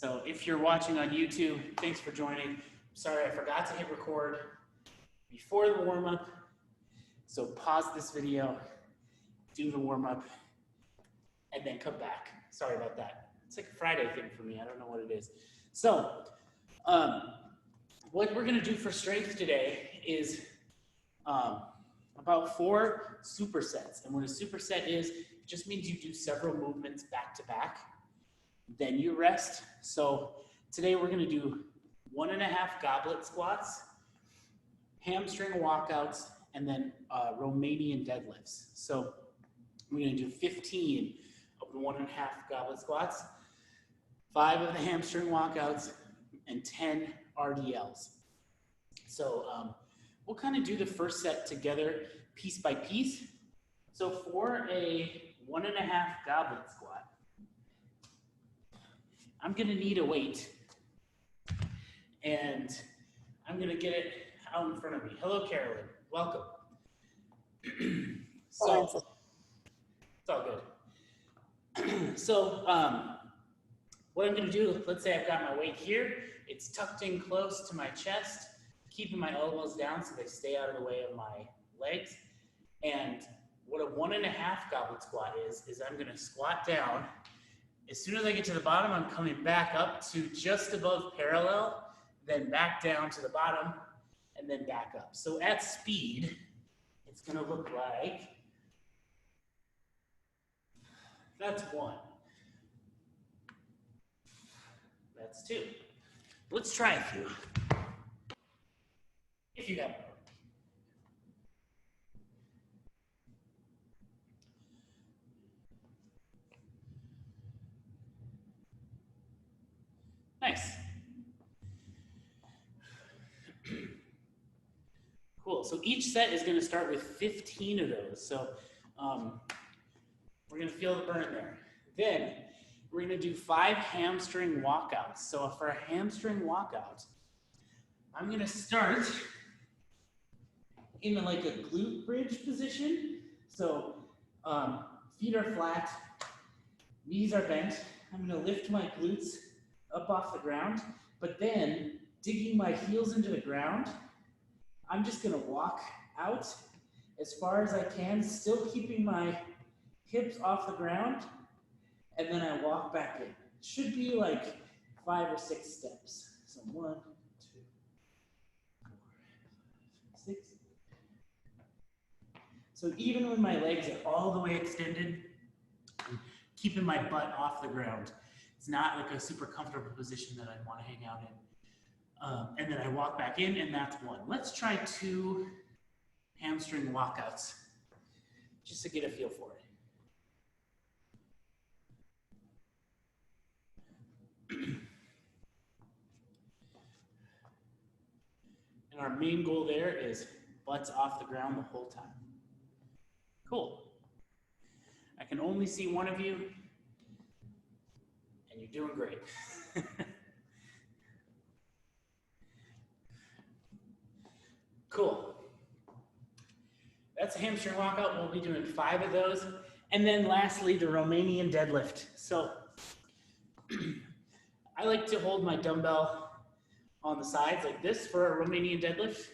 So if you're watching on YouTube, thanks for joining. Sorry, I forgot to hit record before the warm-up. So pause this video, do the warm-up, and then come back. Sorry about that. It's like a Friday thing for me. I don't know what it is. So what we're gonna do for strength today is about 4 supersets. And what a superset is, it just means you do several movements back to back, then you rest. So today we're gonna do 1.5 goblet squats, hamstring walkouts, and then Romanian deadlifts. So we're gonna do 15 of the 1.5 goblet squats, 5 of the hamstring walkouts, and 10 RDLs. So we'll kind of do the first set together piece by piece. So for a 1.5 goblet squat, I'm gonna need a weight, and I'm gonna get it out in front of me. Hello, Carolyn, welcome. So, it's all good. So what I'm gonna do, let's say I've got my weight here, it's tucked in close to my chest, keeping my elbows down so they stay out of the way of my legs. And what a 1.5 goblet squat is I'm gonna squat down. As soon as I get to the bottom, I'm coming back up to just above parallel, then back down to the bottom, and then back up. So at speed, it's gonna look like, that's 1. That's 2. Let's try a few. If you have more. Nice. Cool. So each set is going to start with 15 of those. So we're going to feel the burn there. Then we're going to do 5 hamstring walkouts. So for a hamstring walkout, I'm going to start in like a glute bridge position. So feet are flat, knees are bent. I'm going to lift my glutes up off the ground, but then digging my heels into the ground, I'm just gonna walk out as far as I can, still keeping my hips off the ground, and then I walk back in. It should be like 5 or 6 steps. So 1, 2, 4, 5, 6. So even when my legs are all the way extended, I'm keeping my butt off the ground. It's not like a super comfortable position that I'd want to hang out in. And then I walk back in, and that's 1. Let's try 2 hamstring walkouts, just to get a feel for it. And our main goal there is butts off the ground the whole time. Cool. I can only see one of you, and you're doing great. Cool. That's a hamstring walkout. We'll be doing 5 of those. And then lastly, the Romanian deadlift. So I like to hold my dumbbell on the sides like this for a Romanian deadlift,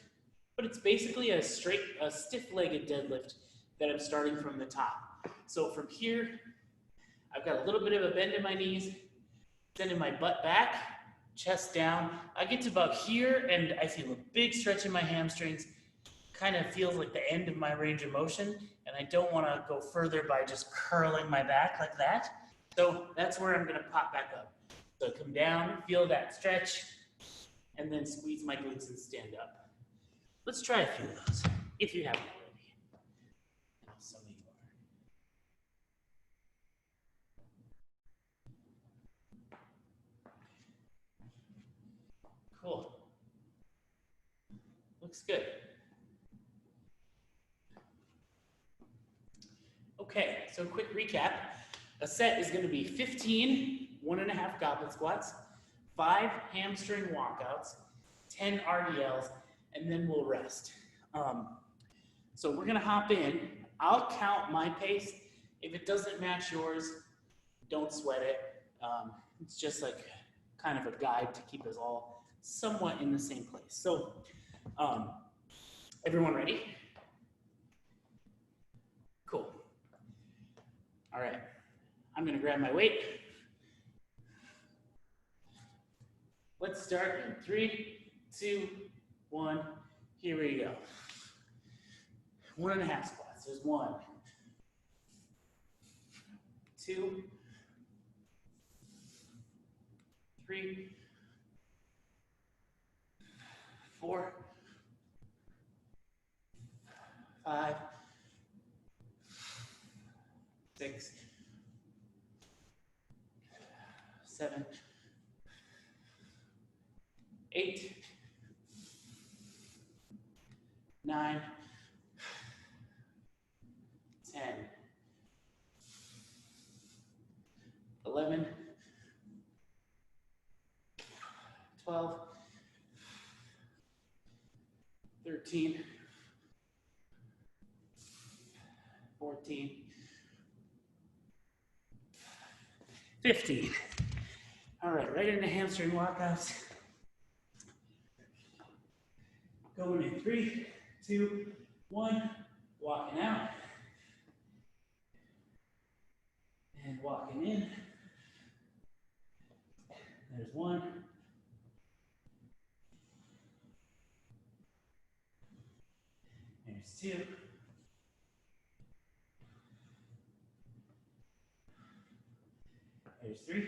but it's basically a stiff-legged deadlift that I'm starting from the top. So from here, I've got a little bit of a bend in my knees, sending my butt back, chest down. I get to about here and I feel a big stretch in my hamstrings. Kind of feels like the end of my range of motion, and I don't want to go further by just curling my back like that. So that's where I'm going to pop back up. So come down, feel that stretch, and then squeeze my glutes and stand up. Let's try a few of those, if you haven't already. Some of you are. Cool. Looks good. Okay, so quick recap. A set is going to be 15 1.5 goblet squats, 5 hamstring walkouts, 10 RDLs, and then we'll rest. So we're going to hop in. I'll count my pace. If it doesn't match yours, don't sweat it. It's just like kind of a guide to keep us all somewhat in the same place. So, everyone ready? Cool. All right, I'm gonna grab my weight. Let's start in 3, 2, 1. Here we go. 1.5 squats. There's 1, 2, 3, 4, 5, 6, 7, 8, 9, 10, 11, 12, 13, 14, 15. All right, right into hamstring walkouts. Going in 3, 2, 1, walking out. And walking in. There's 1. There's 2. There's 3.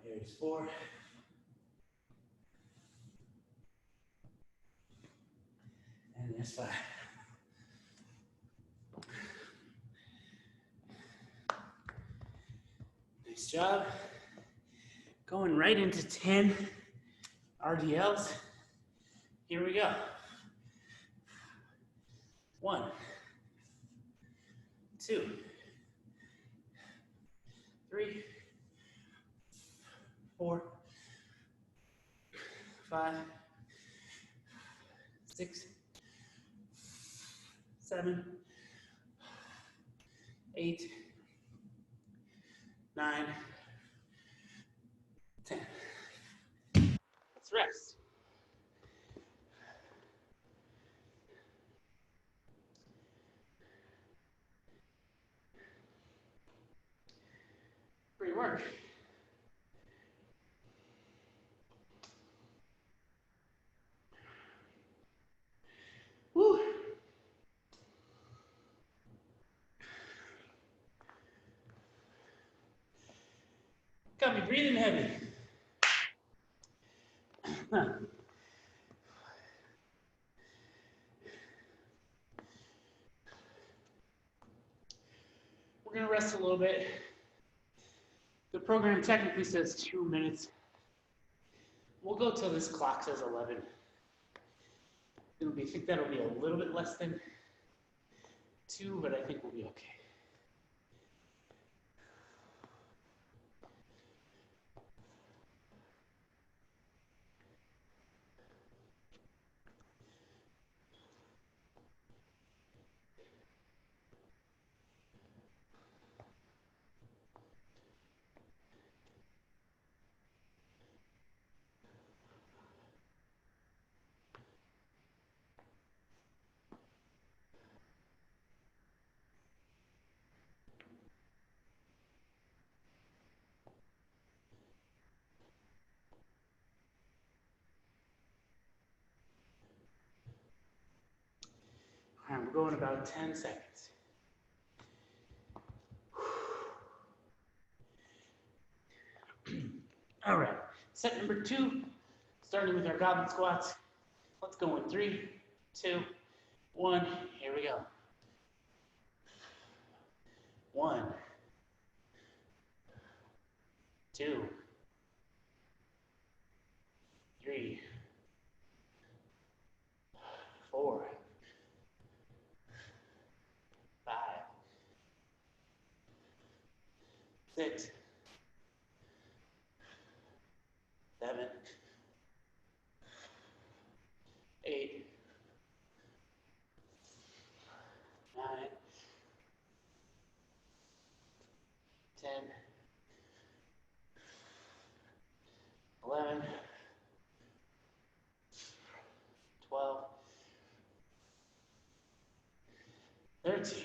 There's 4. And there's 5. Nice job. Going right into 10 RDLs. Here we go. 1, 2, 3, 4, 5, 6, 7, 8, 9, 10. Let's rest. Great work. Woo. Got me breathing heavy. We're gonna rest a little bit. The program technically says 2 minutes. We'll go till this clock says 11. I think that'll be a little bit less than 2, but I think we'll be okay. All right, we're going about 10 seconds. All right, set number 2, starting with our goblet squats. Let's go in 3, 2, 1. Here we go. 1, 2, 3, 4, 5, 6, 7, 8, 9, 11, 12, 13,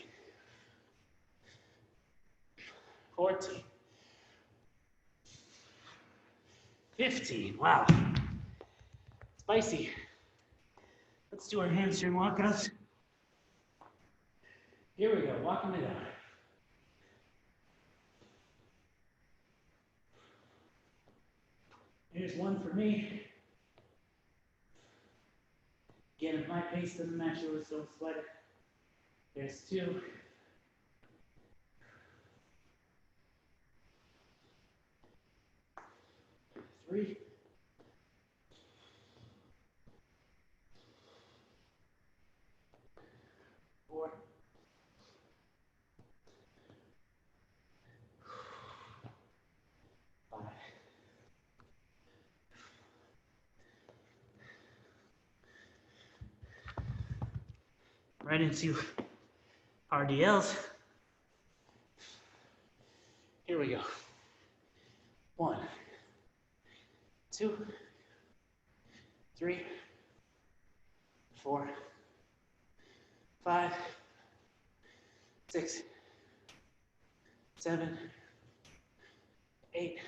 14, 15. Wow. Spicy. Let's do our hamstring walkouts. Here we go, walking it out. Here's one for me. Again, if my pace doesn't match yours, don't sweat it. There's 2. 3. 4. 5. Right into RDLs. Here we go. 1, 2, 3, 4, 5, 6, 7, 8,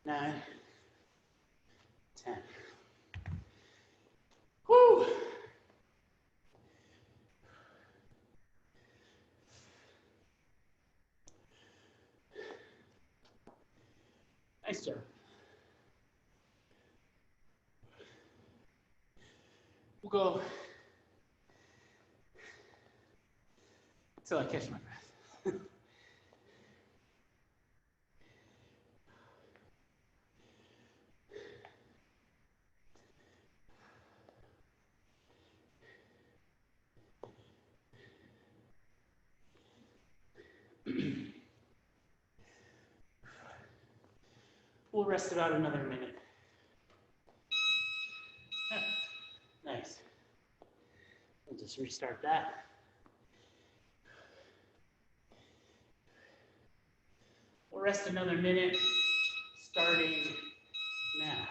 9, 10. Woo! Nice job. We'll go until I catch my breath. We'll rest about another minute. Nice. We'll just restart that. We'll rest another minute, starting now.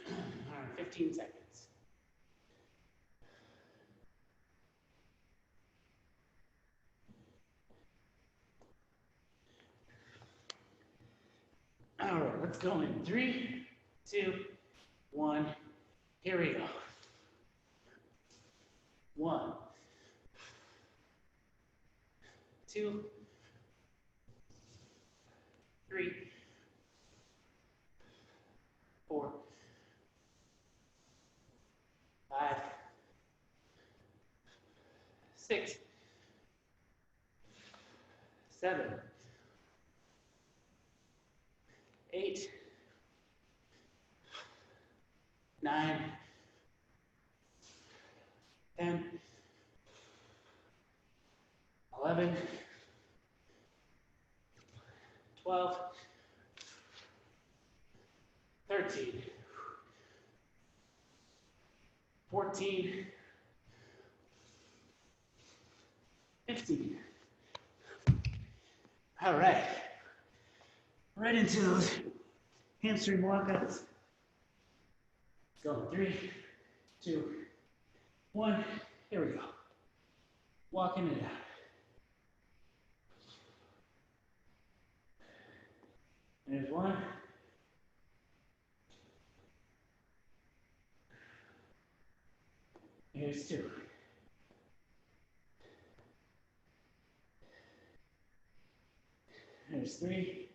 All right, 15 seconds. All right, let's go in 3, 2, 1. Here we go. 1, 2, 3, 4, 5, 6, 7, 8, 9, 10, 11, 12, 13, 14, 15. All right. Right into those hamstring walkouts. Go 3, 2, 1. Here we go. Walking it out. There's 1. Here's 2. There's 3.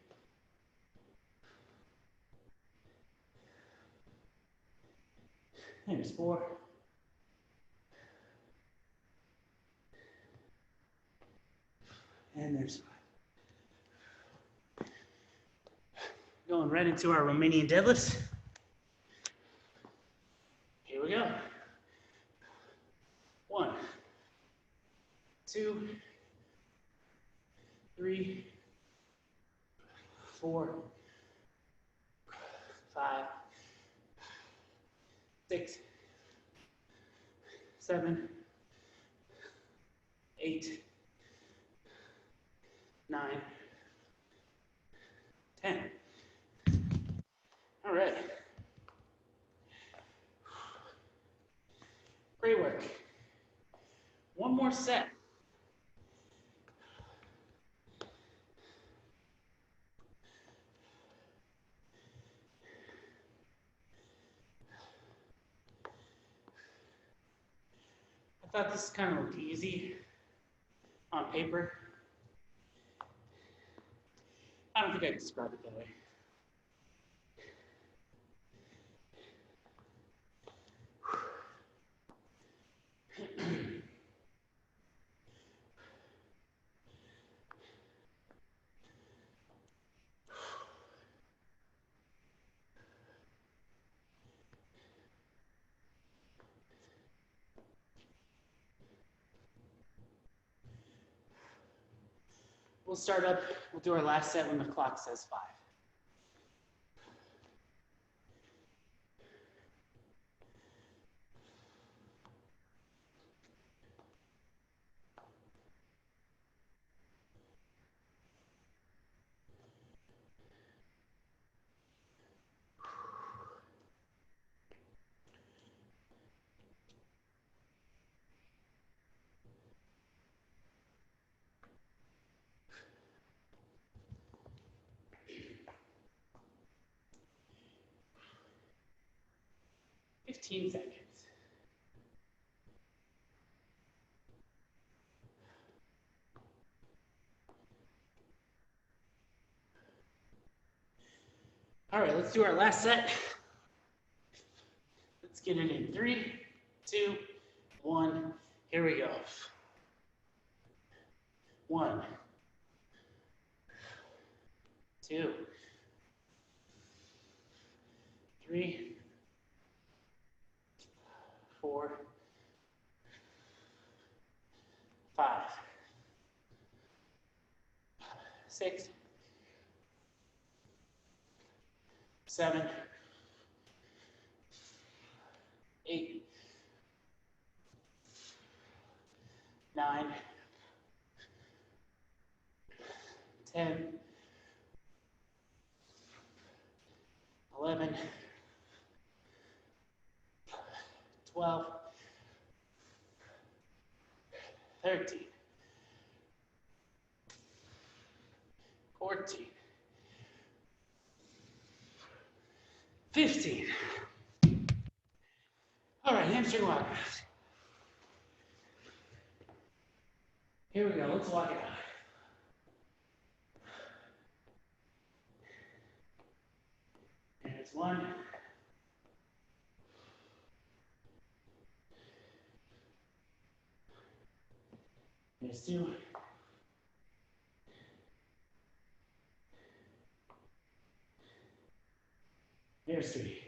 There's 4. And there's 5. Going right into our Romanian deadlifts. Here we go. 1, 2, 3, 4, 5, 6, 7, 8, 9, 10. All right. Great work. One more set. I thought this kind of looked easy on paper. I don't think I'd describe it that way. We'll start up, we'll do our last set when the clock says 5. Fifteen seconds. All right, let's do our last set. Let's get it in 3, 2, 1. Here we go. 1, 2, 3, 4, 5, 6, 7, 8, 9, 10, 11, 12, 13, 14, 15. All right, hamstring walk. Here we go, let's walk it out. There's 1. There's 2. There's 3.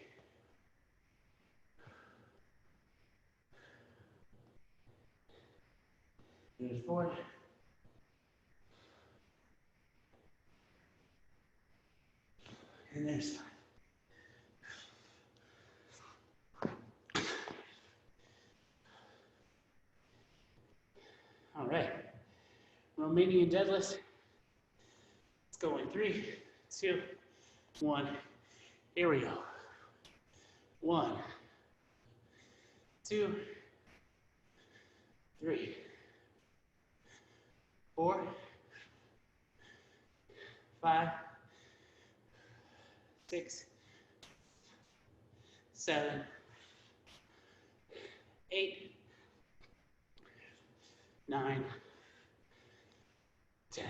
There's 4. And there's 5. All right. Romanian deadlifts. Let's go in 3, 2, 1. Here we go. 1, 2, 3, 4, 5, 6, 7, 8, 9, 10.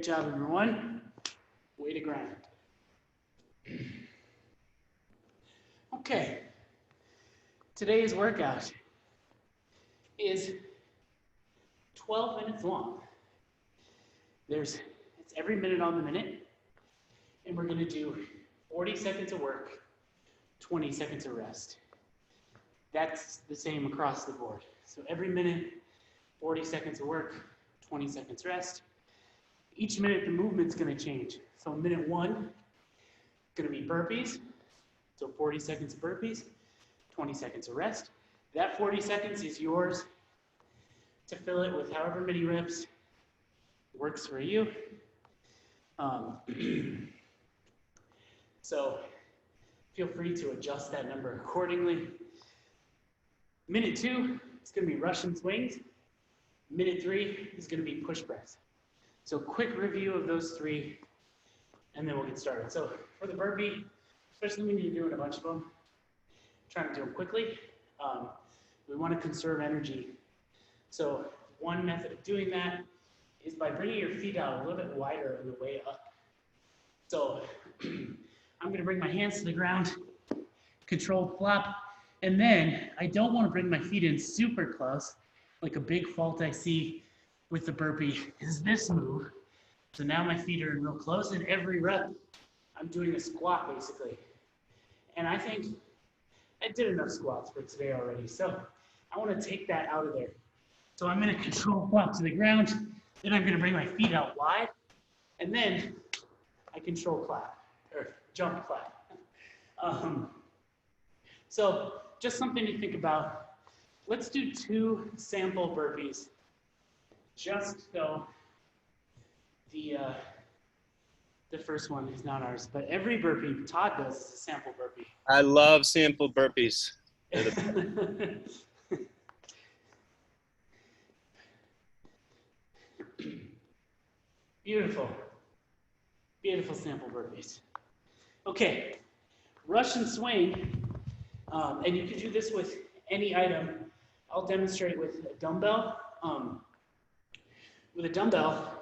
Great job, everyone. Way to grind. Okay. Today's workout is 12 minutes long. It's every minute on the minute, and we're gonna do 40 seconds of work, 20 seconds of rest. That's the same across the board. So every minute, 40 seconds of work, 20 seconds rest. Each minute, the movement's gonna change. So minute 1, gonna be burpees. So 40 seconds of burpees, 20 seconds of rest. That 40 seconds is yours to fill it with however many reps works for you. So feel free to adjust that number accordingly. Minute 2 is going to be Russian swings. Minute 3 is going to be push press. So quick review of those 3, and then we'll get started. So for the burpee, especially when you're doing a bunch of them, trying to do them quickly, we want to conserve energy. So one method of doing that is by bringing your feet out a little bit wider on the way up. So I'm going to bring my hands to the ground, controlled flop, and then I don't want to bring my feet in super close. Like a big fault I see with the burpee is this move. So now my feet are in real close, and every rep I'm doing a squat basically. And I think I did enough squats for today already, so I want to take that out of there. So I'm going to control flop to the ground, then I'm going to bring my feet out wide, and then I control clap, or jump clap. So just something to think about. Let's do 2 sample burpees, just so the first one is not ours, but every burpee Todd does is a sample burpee. I love sample burpees. Beautiful. Beautiful sample burpees. Okay, Russian swing, and you can do this with any item. I'll demonstrate with a dumbbell. With a dumbbell,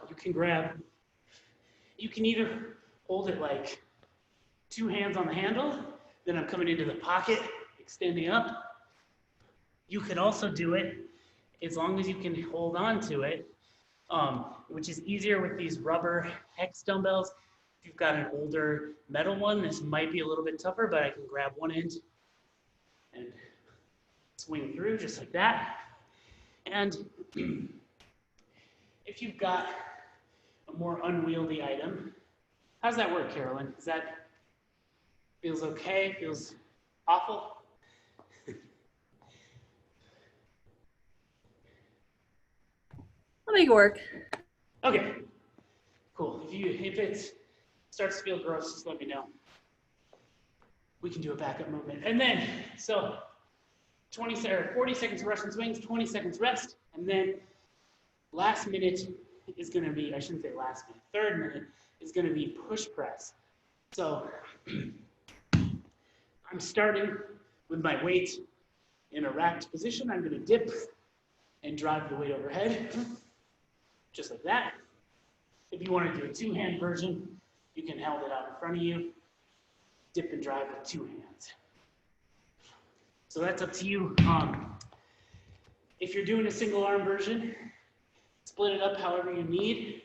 you can either hold it like 2 hands on the handle, then I'm coming into the pocket, extending up. You could also do it as long as you can hold on to it, which is easier with these rubber hex dumbbells. If you've got an older metal one, this might be a little bit tougher, but I can grab one end and swing through just like that. And if you've got a more unwieldy item, how's that work, Carolyn? Is that feels okay? Feels awful? I'll make it work. Okay, cool. If it starts to feel gross, just let me know. We can do a backup movement. And then, so 40 seconds of Russian swings, 20 seconds rest, and then last minute is gonna be, I shouldn't say last minute, third minute is gonna be push press. So I'm starting with my weight in a racked position. I'm gonna dip and drive the weight overhead, just like that. If you want to do a 2-hand version, you can hold it out in front of you, dip and drive with 2 hands. So that's up to you. If you're doing a single arm version, split it up however you need.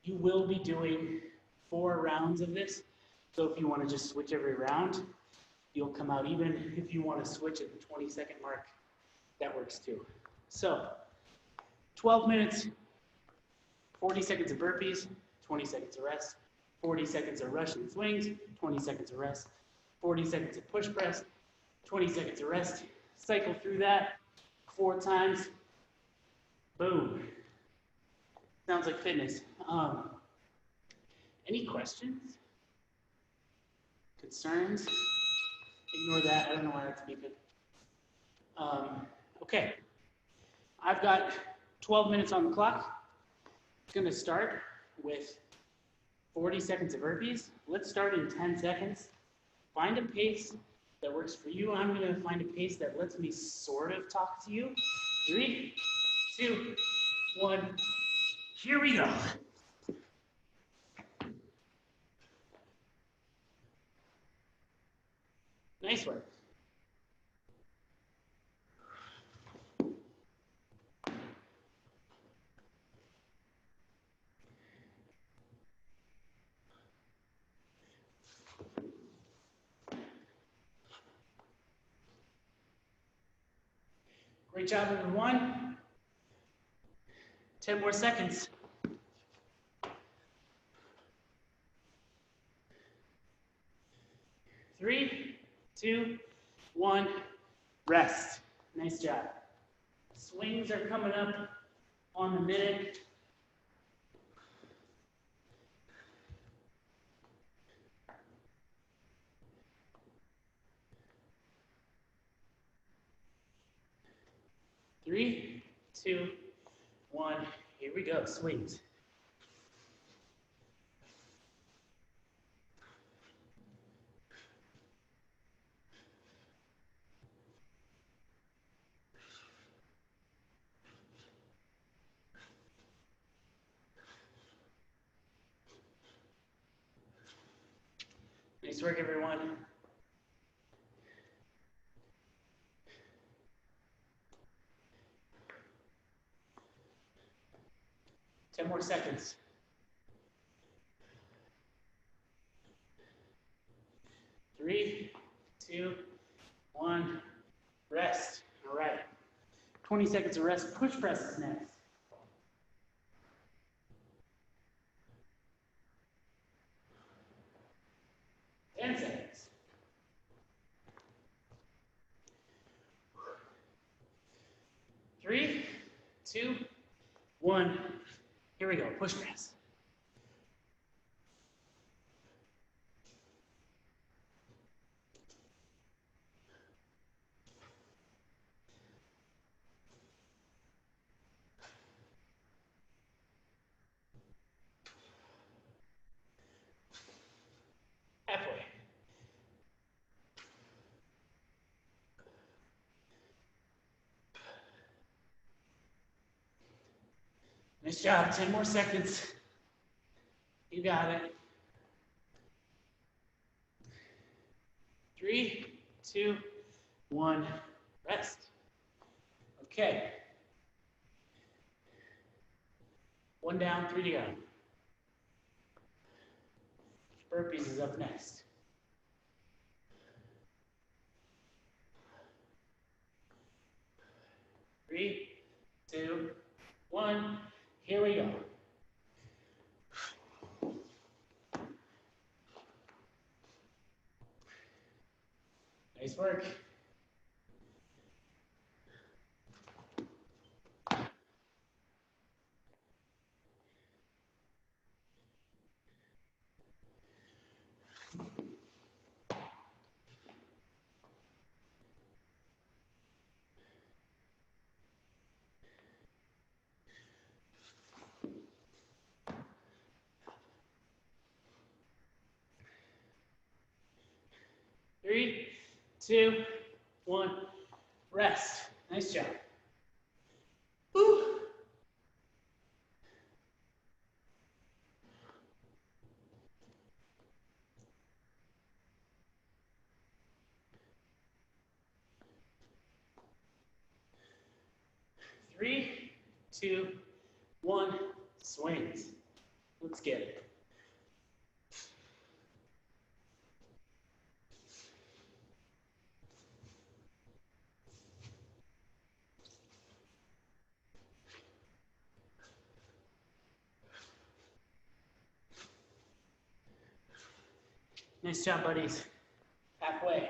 You will be doing 4 rounds of this. So if you want to just switch every round, you'll come out even. If you want to switch at the 20-second mark, that works too. So 12 minutes, 40 seconds of burpees, 20 seconds of rest, 40 seconds of Russian swings, 20 seconds of rest, 40 seconds of push press, 20 seconds of rest. Cycle through that 4 times. Boom. Sounds like fitness. Any questions? Concerns? Ignore that. I don't know why that's beeping. Okay. I've got 12 minutes on the clock. It's going to start with 40 seconds of burpees. Let's start in 10 seconds. Find a pace that works for you. I'm going to find a pace that lets me sort of talk to you. 3, 2, 1. Here we go. Nice work. Great job, everyone. 10 more seconds. 3, 2, 1, rest. Nice job. Swings are coming up on the minute. Three, 2, 1. Here we go. Swings. Nice work, everyone. Ten more seconds. 3, 2, 1, rest. All right. 20 seconds of rest. Push press is next. Seconds. 3, 2, 1. Here we go. Push press. Halfway. Nice job. 10 more seconds. You got it. 3, 2, 1. Rest. Okay. 1 down, 3 to go. Burpees is up next. 3, 2, 1. Here we go. Nice work. Three, 2, 1. Rest. Nice job. Woo. Three, 2, 1. Swings. Let's get it. Nice job, buddies. Halfway.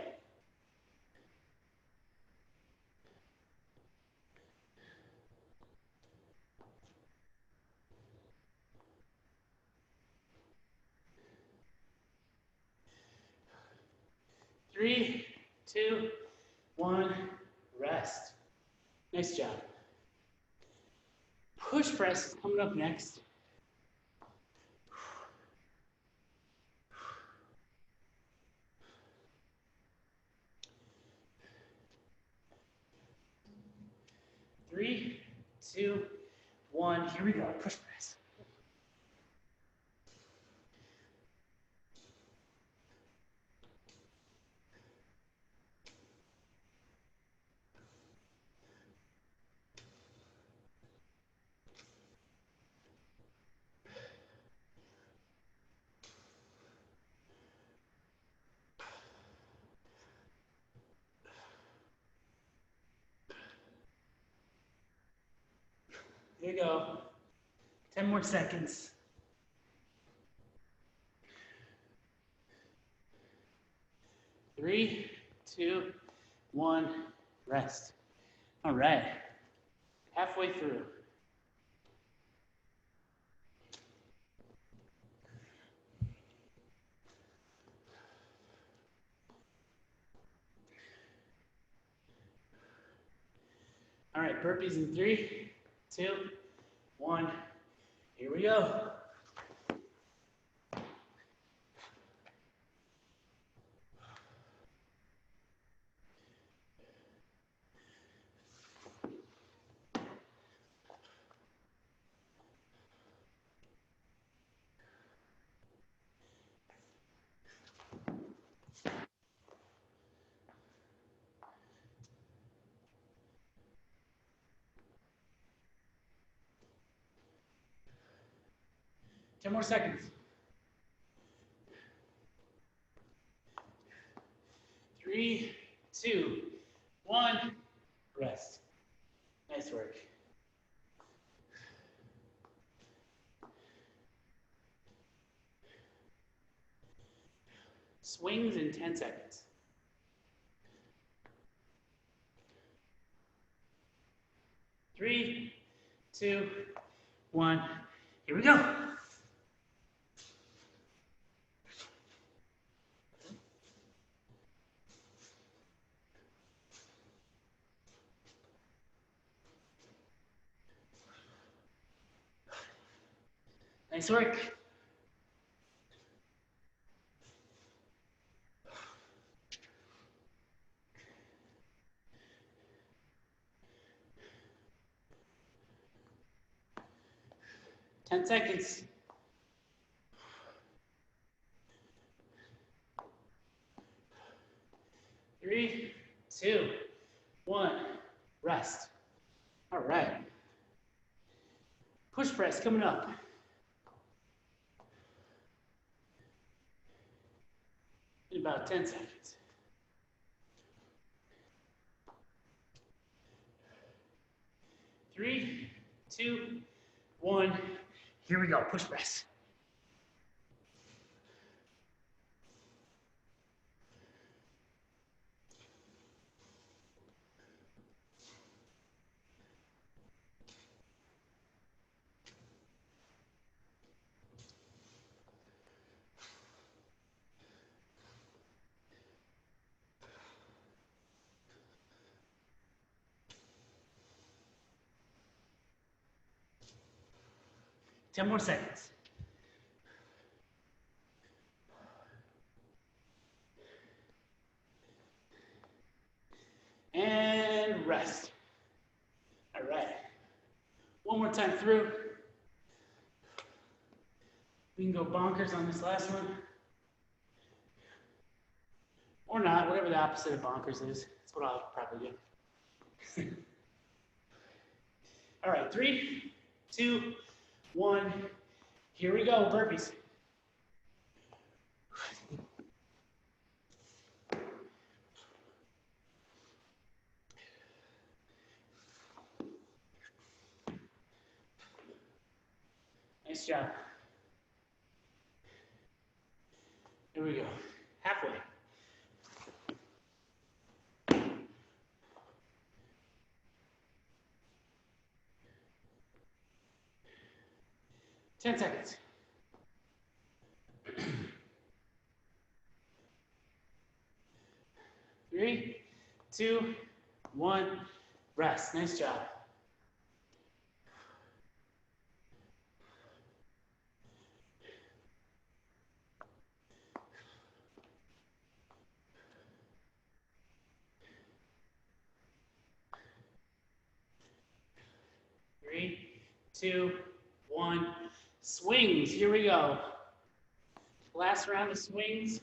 Three, 2, 1. Rest. Nice job. Push press is coming up next. Three, 2, 1. Here we go. Push press. Here you go. 10 more seconds. Three, two, one, rest. All right. Halfway through. All right, burpees in 3, 2, 1. Here we go. Ten more seconds. 3, 2, 1. Rest. Nice work. Swings in 10 seconds. 3, 2, 1. Here we go. Nice work. Ten seconds. 3, 2, 1. Rest. All right. Push press coming up. In about 10 seconds. 3, 2, 1. Here we go. Push press. Ten more seconds. And rest. All right. One more time through. We can go bonkers on this last one. Or not, whatever the opposite of bonkers is. That's what I'll probably do. All right, 3, 2, 1. Here we go, burpees. Nice job. Here we go. Halfway. Ten seconds. 3, 2, 1. Rest. Nice job. Three, 2, 1. Swings. Here we go. Last round of swings.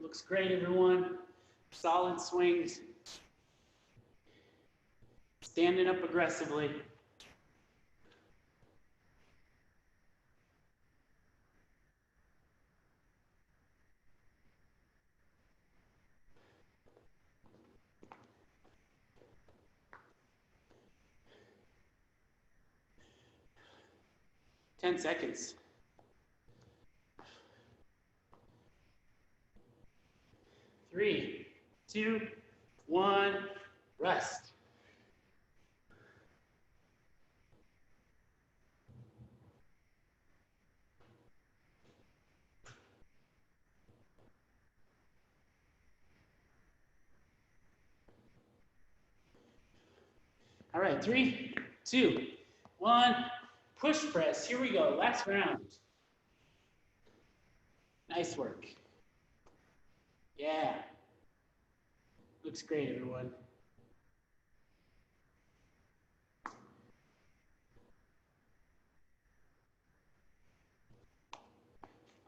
Looks great, everyone. Solid swings. Standing up aggressively. 10 seconds. 3, 2, 1, rest. All right, 3, 2, 1, push press. Here we go, last round. Nice work. Yeah. Looks great, everyone.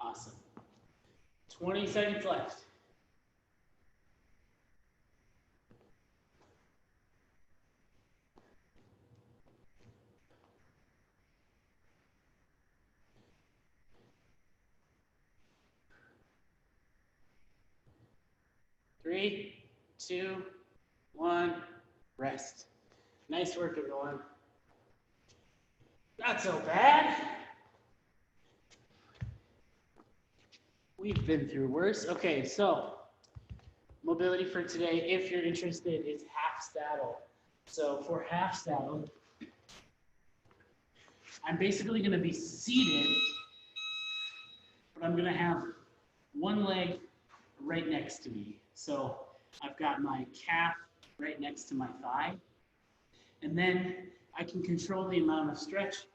Awesome. 20 seconds left. Three, 2, 1, rest. Nice work, everyone. Not so bad. We've been through worse. Okay, so mobility for today, if you're interested, is half saddle. So for half saddle, I'm basically going to be seated, but I'm going to have one leg right next to me. So I've got my calf right next to my thigh, and then I can control the amount of stretch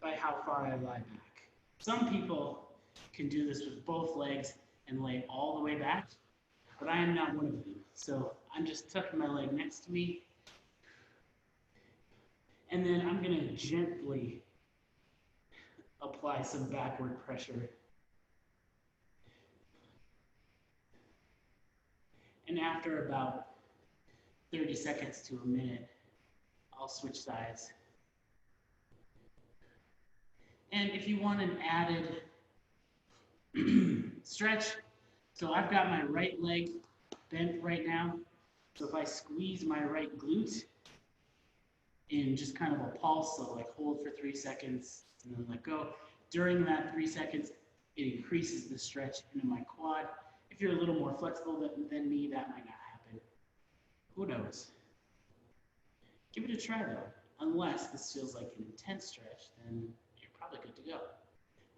by how far I lie back. Some people can do this with both legs and lay all the way back, but I am not one of them. So I'm just tucking my leg next to me, and then I'm going to gently apply some backward pressure. And after about 30 seconds to a minute, I'll switch sides. And if you want an added stretch, so I've got my right leg bent right now. So if I squeeze my right glute in just kind of a pulse, so like hold for 3 seconds and then let go. During that 3 seconds, it increases the stretch into my quad. If you're a little more flexible than me, that might not happen. Who knows? Give it a try though. Unless this feels like an intense stretch, then you're probably good to go.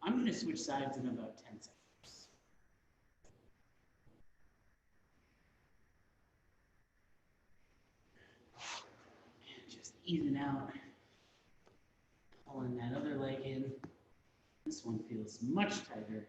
I'm going to switch sides in about 10 seconds. And just easing out, pulling that other leg in. This one feels much tighter.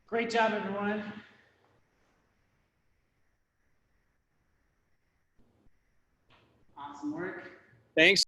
Great job, everyone. Awesome work. Thanks.